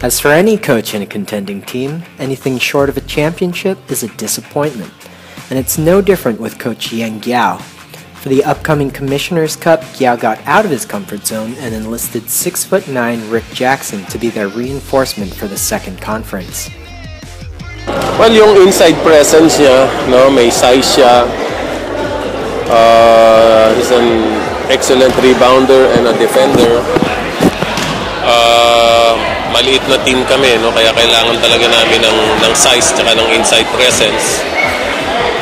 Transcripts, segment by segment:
As for any coach in a contending team, anything short of a championship is a disappointment. And it's no different with Coach Yeng Guiao. For the upcoming Commissioner's Cup, Guiao got out of his comfort zone and enlisted 6'9" Rick Jackson to be their reinforcement for the second conference. Well, yung inside presence niya, no, may size siya. He's an excellent rebounder and a defender. Maliit na team kami, no, kaya kailangan talaga namin ng size tsaka ng inside presence.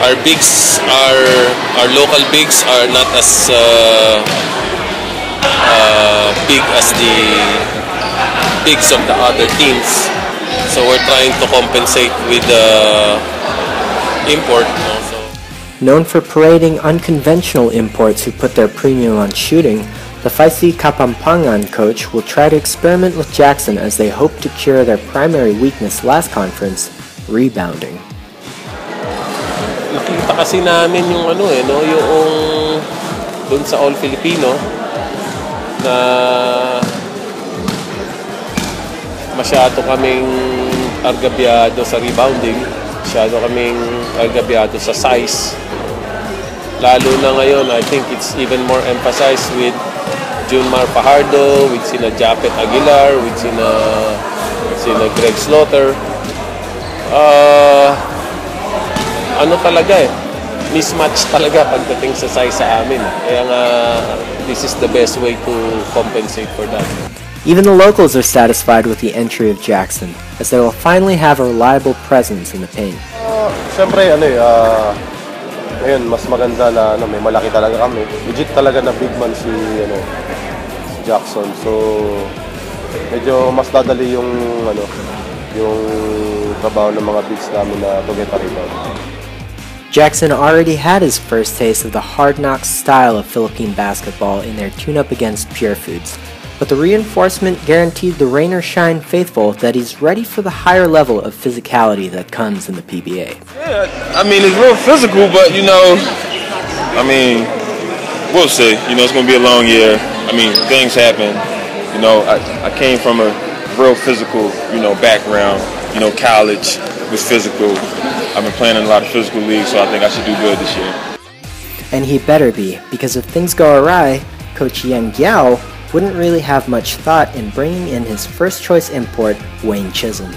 Our bigs our local bigs are not as big as the bigs of the other teams. So we're trying to compensate with the import. Also. Known for parading unconventional imports who put their premium on shooting, the feisty Kapampangan coach will try to experiment with Jackson as they hope to cure their primary weakness last conference, rebounding. Nakita kasi namin yung yung dun sa All Filipino na masyado kaming argabyado sa rebounding, masyado kaming argabyado sa size. Lalo na ngayon, I think it's even more emphasized with Junmar Fajardo, with sina Japet Aguilar, with sina Greg Slaughter. Mismatch talaga pagdating sa size sa amin. Kaya nga, this is the best way to compensate for that. Even the locals are satisfied with the entry of Jackson, as they will finally have a reliable presence in the paint. Siyempre, ngayon, mas maganda na may malaki talaga kami. Legit talaga na big man si Jackson. So, medyo mas dadali yung trabaho ng mga bigs namin na to get a rebound. Jackson already had his first taste of the hard-knock style of Philippine basketball in their tune-up against Pure Foods, but the reinforcement guaranteed the rain or shine faithful that he's ready for the higher level of physicality that comes in the PBA. Yeah, it's real physical, but we'll see. It's going to be a long year. Things happen. I came from a real physical, background. College was physical. I've been playing in a lot of physical leagues, so I think I should do good this year. And he better be, because if things go awry, Coach Yeng Guiao wouldn't really have much thought in bringing in his first choice import, Wayne Chisholm.